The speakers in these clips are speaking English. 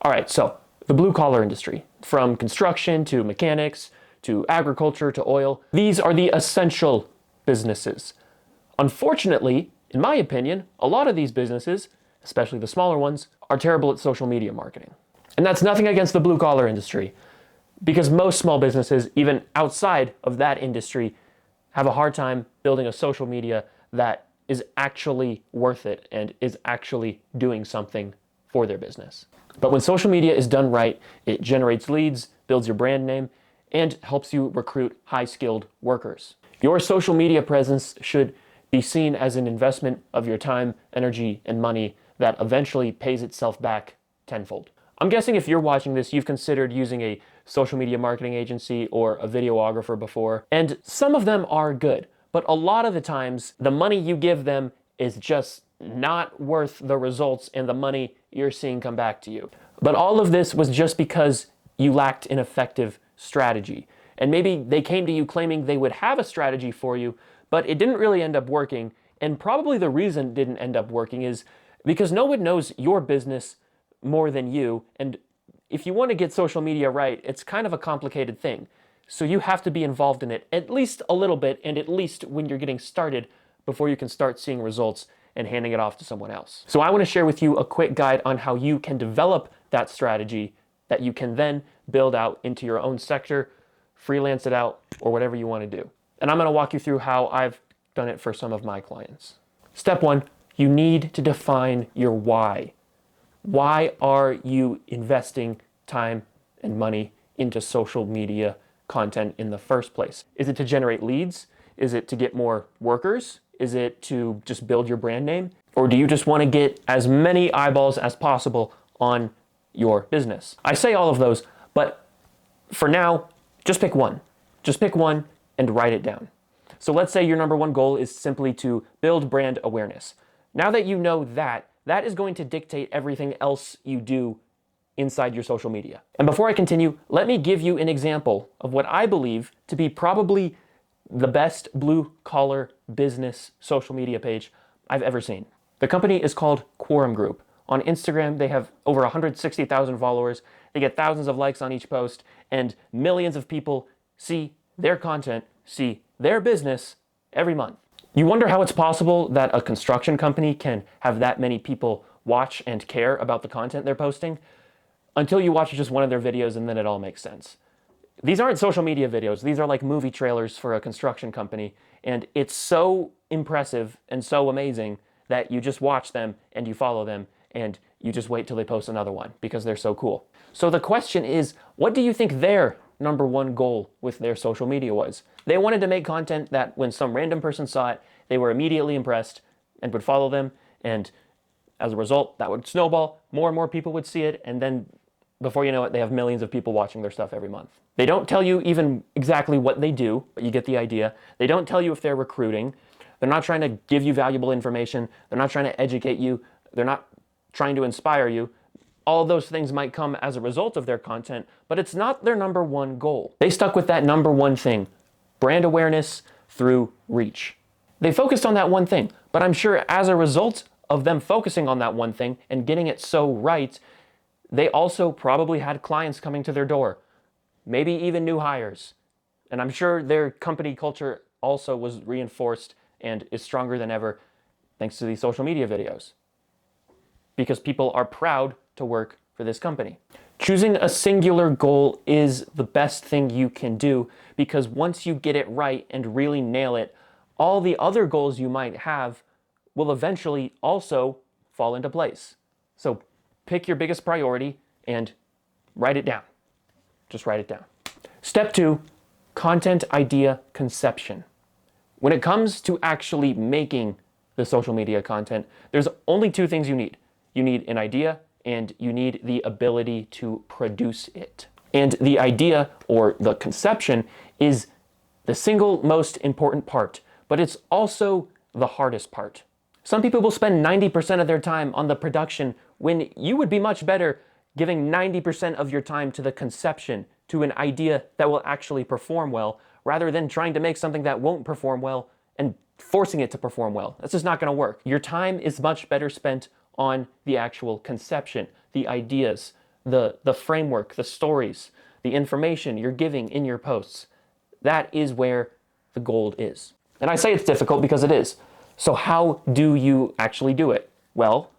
All right, so the blue collar industry, from construction to mechanics to agriculture to oil, these are the essential businesses. Unfortunately, in my opinion, a lot of these businesses, especially the smaller ones, are terrible at social media marketing. And that's nothing against the blue collar industry, because most small businesses, even outside of that industry, have a hard time building a social media that is actually worth it and is actually doing something for their business. But when social media is done right, it generates leads, builds your brand name, and helps you recruit high-skilled workers. Your social media presence should be seen as an investment of your time, energy, and money that eventually pays itself back tenfold. I'm guessing if you're watching this, you've considered using a social media marketing agency or a videographer before, and some of them are good, but a lot of the times, the money you give them is just not worth the results and the money you're seeing come back to you. But all of this was just because you lacked an effective strategy. And maybe they came to you claiming they would have a strategy for you, but it didn't really end up working. And probably the reason it didn't end up working is because no one knows your business more than you. And if you want to get social media right, it's kind of a complicated thing. So you have to be involved in it at least a little bit, and at least when you're getting started, before you can start seeing results and handing it off to someone else. So I want to share with you a quick guide on how you can develop that strategy that you can then build out into your own sector, freelance it out, or whatever you want to do. And I'm going to walk you through how I've done it for some of my clients. Step one, you need to define your why. Why are you investing time and money into social media content in the first place? Is it to generate leads? Is it to get more workers? Is it to just build your brand name? Or do you just want to get as many eyeballs as possible on your business? I say all of those, but for now, just pick one. Just pick one and write it down. So let's say your number one goal is simply to build brand awareness. Now that you know that, that is going to dictate everything else you do inside your social media. And before I continue, let me give you an example of what I believe to be probably the best blue collar business social media page I've ever seen. The company is called Quorum Group. On Instagram, they have over 160,000 followers. They get thousands of likes on each post, and millions of people see their content, see their business every month. You wonder how it's possible that a construction company can have that many people watch and care about the content they're posting, until you watch just one of their videos, and then it all makes sense. These aren't social media videos. These are like movie trailers for a construction company, and it's so impressive and so amazing that you just watch them and you follow them and you just wait till they post another one because they're so cool. So the question is, what do you think their number one goal with their social media was? They wanted to make content that when some random person saw it, they were immediately impressed and would follow them, and as a result, that would snowball. More and more people would see it, and then before you know it, they have millions of people watching their stuff every month. They don't tell you even exactly what they do, but you get the idea. They don't tell you if they're recruiting. They're not trying to give you valuable information. They're not trying to educate you. They're not trying to inspire you. All of those things might come as a result of their content, but it's not their number one goal. They stuck with that number one thing, brand awareness through reach. They focused on that one thing, but I'm sure as a result of them focusing on that one thing and getting it so right, they also probably had clients coming to their door, maybe even new hires. And I'm sure their company culture also was reinforced and is stronger than ever thanks to these social media videos, because people are proud to work for this company. Choosing a singular goal is the best thing you can do, because once you get it right and really nail it, all the other goals you might have will eventually also fall into place. So pick your biggest priority and write it down. Just write it down. Step two, content idea conception. When it comes to actually making the social media content, there's only two things you need. You need an idea and you need the ability to produce it. And the idea, or the conception, is the single most important part, but it's also the hardest part. Some people will spend 90% of their time on the production when you would be much better giving 90% of your time to the conception, to an idea that will actually perform well, rather than trying to make something that won't perform well and forcing it to perform well. That's just not going to work. Your time is much better spent on the actual conception, the ideas, the framework, the stories, the information you're giving in your posts. That is where the gold is. And I say it's difficult because it is. So how do you actually do it? Well,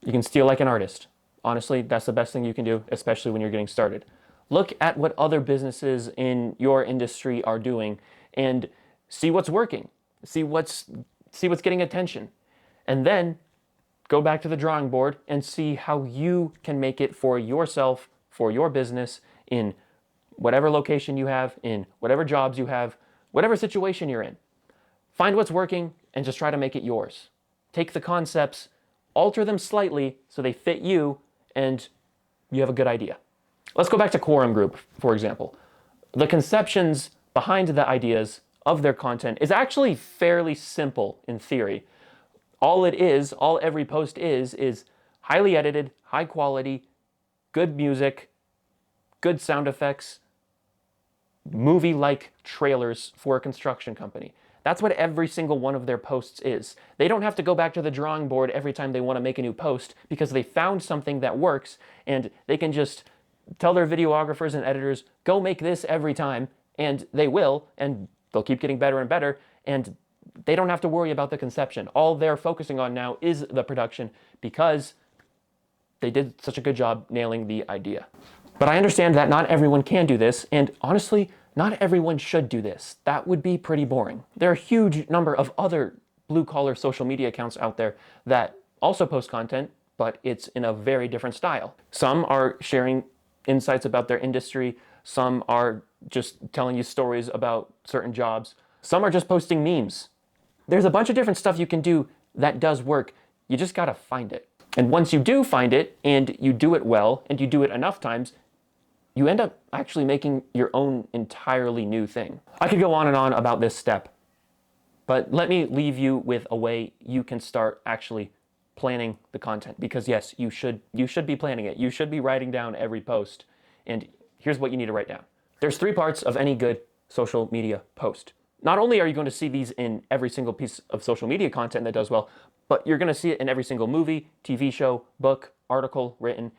you can steal like an artist. Honestly, that's the best thing you can do, especially when you're getting started. Look at what other businesses in your industry are doing and see what's working. See what's getting attention. And then go back to the drawing board and see how you can make it for yourself, for your business, in whatever location you have, in whatever jobs you have, whatever situation you're in. Find what's working and just try to make it yours. Take the concepts, alter them slightly so they fit you, and you have a good idea. Let's go back to Quorum Group, for example. The conceptions behind the ideas of their content is actually fairly simple in theory. All every post is highly edited, high quality, good music, good sound effects, movie-like trailers for a construction company. That's what every single one of their posts is. They don't have to go back to the drawing board every time they want to make a new post because they found something that works, and they can just tell their videographers and editors, go make this every time, and they will, and they'll keep getting better and better, and they don't have to worry about the conception. All they're focusing on now is the production because they did such a good job nailing the idea. But I understand that not everyone can do this, and honestly, not everyone should do this. That would be pretty boring. There are a huge number of other blue-collar social media accounts out there that also post content, but it's in a very different style. Some are sharing insights about their industry. Some are just telling you stories about certain jobs. Some are just posting memes. There's a bunch of different stuff you can do that does work. You just gotta find it. And once you do find it, and you do it well, and you do it enough times, you end up actually making your own entirely new thing. I could go on and on about this step, but let me leave you with a way you can start actually planning the content. Because yes, you should be planning it. You should be writing down every post. And here's what you need to write down. There's 3 parts of any good social media post. Not only are you going to see these in every single piece of social media content that does well, but you're going to see it in every single movie, TV show, book, article written.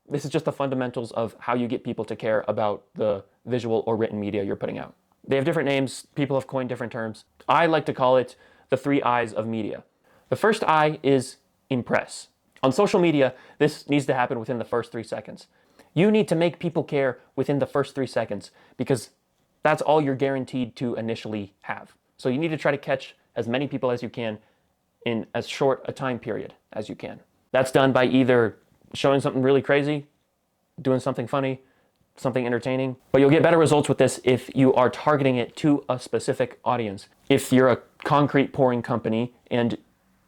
This is just the fundamentals of how you get people to care about the visual or written media you're putting out. They have different names. People have coined different terms. I like to call it the 3 I's of media. The first I is impress. On social media, this needs to happen within the first 3 seconds. You need to make people care within the first 3 seconds because that's all you're guaranteed to initially have. So you need to try to catch as many people as you can in as short a time period as you can. That's done by either showing something really crazy, doing something funny, something entertaining. But you'll get better results with this if you are targeting it to a specific audience. If you're a concrete pouring company and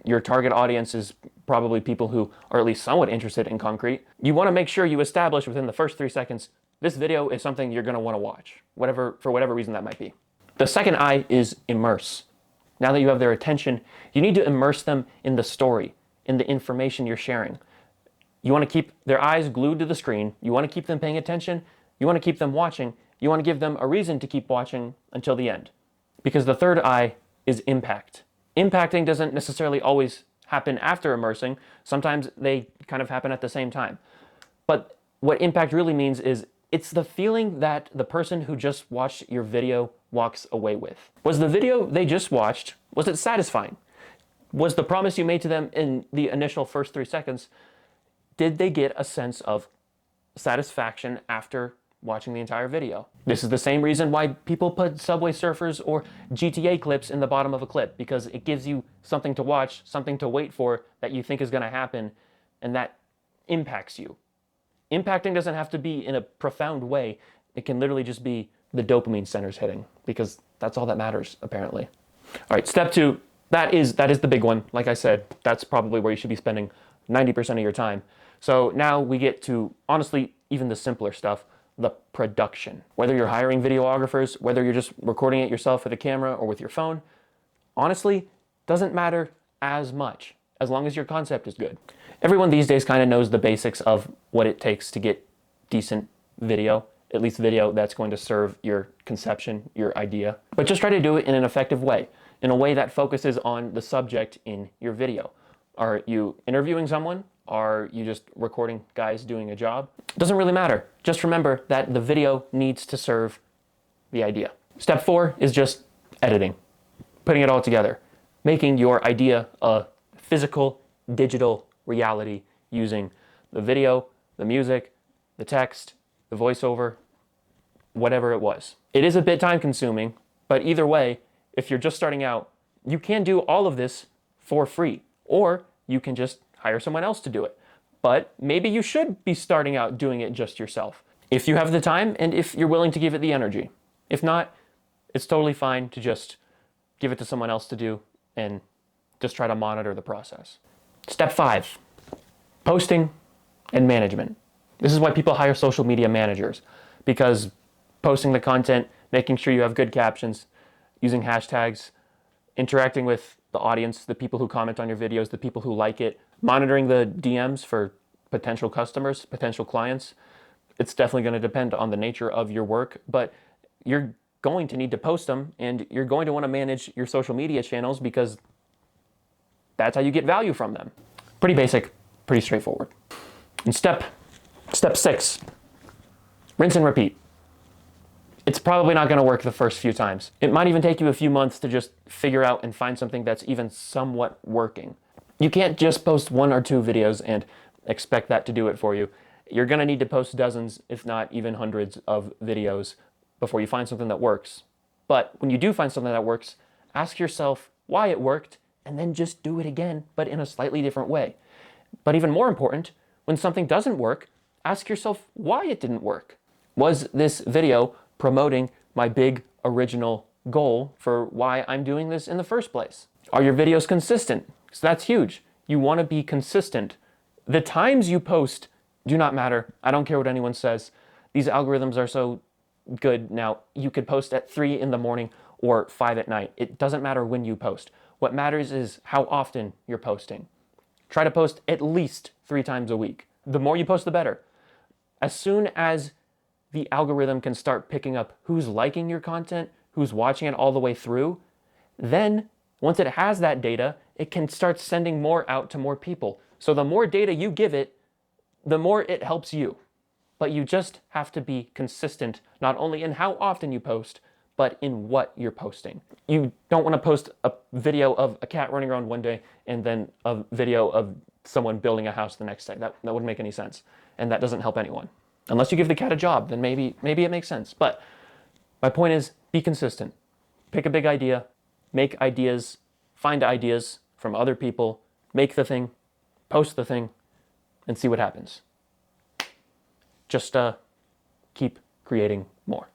your target audience is probably people who are at least somewhat interested in concrete, you want to make sure you establish within the first 3 seconds, this video is something you're going to want to watch, for whatever reason that might be. The second I is immerse. Now that you have their attention, you need to immerse them in the story, in the information you're sharing. You want to keep their eyes glued to the screen. You want to keep them paying attention. You want to keep them watching. You want to give them a reason to keep watching until the end. Because the third I is impact. Impacting doesn't necessarily always happen after immersing. Sometimes they kind of happen at the same time. But what impact really means is it's the feeling that the person who just watched your video walks away with. Was the video they just watched, was it satisfying? Was the promise you made to them in the initial first 3 seconds, did they get a sense of satisfaction after watching the entire video? This is the same reason why people put Subway Surfers or GTA clips in the bottom of a clip, because it gives you something to watch, something to wait for that you think is going to happen, and that impacts you. Impacting doesn't have to be in a profound way. It can literally just be the dopamine centers hitting, because that's all that matters, apparently. All right, step 2, that is the big one. Like I said, that's probably where you should be spending 90% of your time. So now we get to, honestly, even the simpler stuff, the production. Whether you're hiring videographers, whether you're just recording it yourself with a camera or with your phone, honestly, doesn't matter as much, as long as your concept is good. Everyone these days kind of knows the basics of what it takes to get decent video, at least video that's going to serve your conception, your idea. But just try to do it in an effective way, in a way that focuses on the subject in your video. Are you interviewing someone? Are you just recording guys doing a job? Doesn't really matter. Just remember that the video needs to serve the idea. Step 4 is just editing, putting it all together, making your idea a physical, digital reality using the video, the music, the text, the voiceover, whatever it was. It is a bit time consuming, but either way, if you're just starting out, you can do all of this for free, or you can just hire someone else to do it. But maybe you should be starting out doing it just yourself, if you have the time and if you're willing to give it the energy. If not, it's totally fine to just give it to someone else to do and just try to monitor the process. Step 5, posting and management. This is why people hire social media managers, because posting the content, making sure you have good captions, using hashtags, interacting with the audience, the people who comment on your videos, the people who like it, monitoring the DMs for potential customers, potential clients. It's definitely going to depend on the nature of your work, but you're going to need to post them, and you're going to want to manage your social media channels because that's how you get value from them. Pretty basic, pretty straightforward. And step 6, rinse and repeat. It's probably not going to work the first few times. It might even take you a few months to just figure out and find something that's even somewhat working. You can't just post 1 or 2 videos and expect that to do it for you. You're going to need to post dozens, if not even hundreds of videos before you find something that works. But when you do find something that works, ask yourself why it worked, and then just do it again, but in a slightly different way. But even more important, when something doesn't work, ask yourself why it didn't work. Was this video promoting my big original goal for why I'm doing this in the first place? Are your videos consistent? So that's huge. You want to be consistent. The times you post do not matter. I don't care what anyone says. These algorithms are so good now. You could post at 3 in the morning or 5 at night. It doesn't matter when you post. What matters is how often you're posting. Try to post at least 3 times a week. The more you post, the better. As soon as the algorithm can start picking up who's liking your content, who's watching it all the way through, then once it has that data, it can start sending more out to more people. So the more data you give it, the more it helps you. But you just have to be consistent, not only in how often you post, but in what you're posting. You don't want to post a video of a cat running around one day and then a video of someone building a house the next day. That wouldn't make any sense. And that doesn't help anyone. Unless you give the cat a job, then maybe it makes sense. But my point is, be consistent. Pick a big idea, make ideas, find ideas from other people, make the thing, post the thing, and see what happens. Just keep creating more.